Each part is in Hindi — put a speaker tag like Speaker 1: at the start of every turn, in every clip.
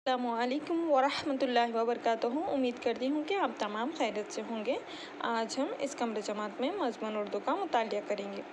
Speaker 1: अस्सलामुअलैकुम वरहमतुल्लाहि वबरकातुहू। उम्मीद करती हूँ कि आप तमाम खैरियत से होंगे। आज हम इस कमरे जमात में मज़मून उर्दू का मुतालिया करेंगे।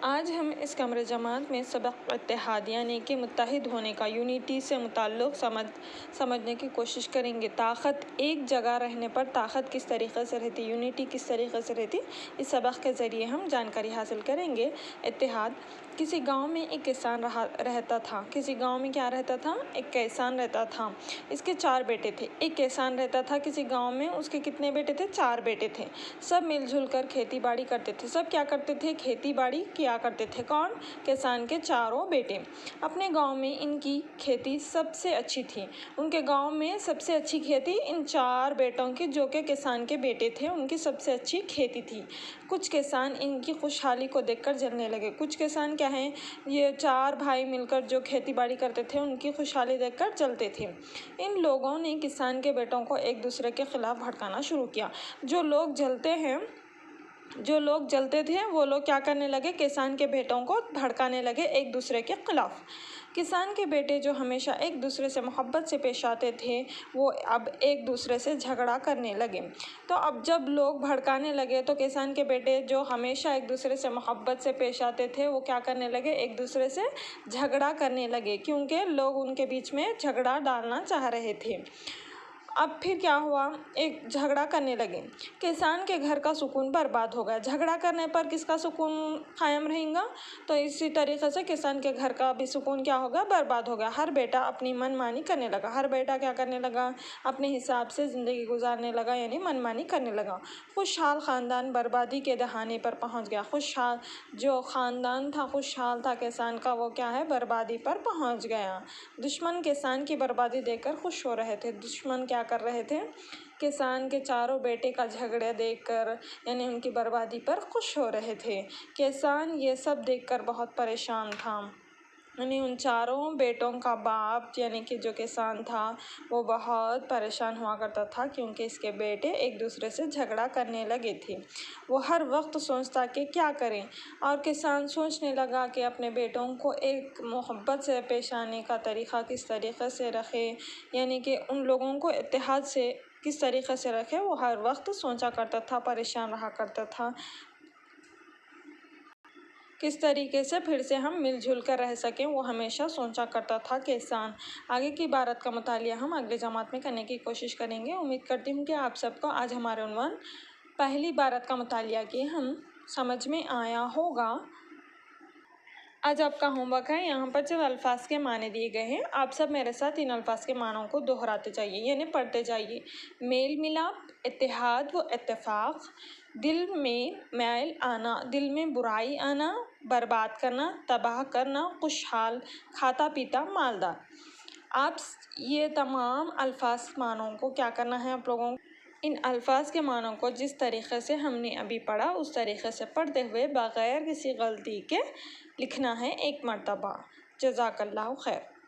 Speaker 1: आज हम इस कमरे जमात में सबक इत्तेहाद यानी कि मुत्तहिद होने का, यूनिटी से मुताल्लुक़ समझने की कोशिश करेंगे। ताकत एक जगह रहने पर ताकत किस तरीक़े से रहती, यूनिटी किस तरीक़े से रहती, इस सबक के ज़रिए हम जानकारी हासिल करेंगे। इत्तेहाद। किसी गांव में एक किसान रहता था। किसी गांव में क्या रहता था? एक किसान रहता था। इसके 4 बेटे थे। एक किसान रहता था किसी गांव में, उसके कितने बेटे थे? 4 बेटे थे। सब मिलजुल कर खेती बाड़ी करते थे। सब क्या करते थे? खेती बाड़ी किया करते थे। कौन? किसान के चारों बेटे। अपने गांव में इनकी खेती सबसे अच्छी थी। उनके गांव में सबसे अच्छी खेती इन 4 बेटों की, जो कि किसान के बेटे थे, उनकी सबसे अच्छी खेती थी। कुछ किसान इनकी खुशहाली को देखकर जलने लगे। कुछ किसान क्या हैं? ये 4 भाई मिलकर जो खेती बाड़ी करते थे, उनकी खुशहाली देखकर जलते थे। इन लोगों ने किसान के बेटों को एक दूसरे के खिलाफ भड़काना शुरू किया। जो लोग जलते थे वो लोग क्या करने लगे? किसान के बेटों को भड़काने लगे एक दूसरे के खिलाफ। किसान के बेटे जो हमेशा एक दूसरे से मोहब्बत से पेश आते थे, वो अब एक दूसरे से झगड़ा करने लगे। तो अब जब लोग भड़काने लगे तो किसान के बेटे जो हमेशा एक दूसरे से मोहब्बत से पेश आते थे, वो क्या करने लगे? एक दूसरे से झगड़ा करने लगे, क्योंकि लोग उनके बीच में झगड़ा डालना चाह रहे थे। अब फिर क्या हुआ? एक झगड़ा करने लगे। किसान के घर का सुकून बर्बाद हो गया। झगड़ा करने पर किसका सुकून कायम रहेगा? तो इसी तरीके से किसान के घर का भी सुकून क्या होगा? बर्बाद हो गया। हर बेटा अपनी मनमानी करने लगा। हर बेटा क्या करने लगा? अपने हिसाब से ज़िंदगी गुजारने लगा, यानी मनमानी करने लगा। खुशहाल ख़ानदान बर्बादी के दहाने पर पहुंच गया। खुशहाल जो ख़ानदान था, खुशहाल था किसान का, वो क्या है? बर्बादी पर पहुंच गया। दुश्मन किसान की बर्बादी देखकर खुश हो रहे थे। दुश्मन क्या कर रहे थे? किसान के चारों बेटे का झगड़ा देखकर, यानी उनकी बर्बादी पर खुश हो रहे थे। किसान ये सब देखकर बहुत परेशान था। यानी उन चारों बेटों का बाप, यानी कि जो किसान था, वो बहुत परेशान हुआ करता था, क्योंकि इसके बेटे एक दूसरे से झगड़ा करने लगे थे। वो हर वक्त सोचता कि क्या करें, और किसान सोचने लगा कि अपने बेटों को एक मोहब्बत से पेश आने का तरीक़ा किस तरीक़े से रखे, यानी कि उन लोगों को इत्तेहाद से किस तरीक़े से रखे, वो हर वक्त सोचा करता था, परेशान रहा करता था। किस तरीके से फिर से हम मिलजुल कर रह सकें, वो हमेशा सोचा करता था किसान। आगे की इबारत का मुतालिया हम अगले जमात में करने की कोशिश करेंगे। उम्मीद करती हूँ कि आप सबको आज हमारे उन्वान पहली इबारत का मुतालिया की हम समझ में आया होगा। आज आपका होमवर्क है, यहाँ पर जो अल्फाज के माने दिए गए हैं, आप सब मेरे साथ इन अल्फाज के मानों को दोहराते जाइए, यानी पढ़ते जाइए। मेल मिलाप, इत्तेहाद व इत्तेफाक, दिल में मैल आना, दिल में बुराई आना, बर्बाद करना, तबाह करना, खुशहाल, खाता पीता, मालदार। आप ये तमाम अल्फाज मानों को क्या करना है आप लोगों को? इन अल्फाज के मानों को जिस तरीक़े से हमने अभी पढ़ा, उस तरीक़े से पढ़ते हुए बग़ैर किसी गलती के लिखना है एक मरतबा। जज़ाकल्लाहु खैर।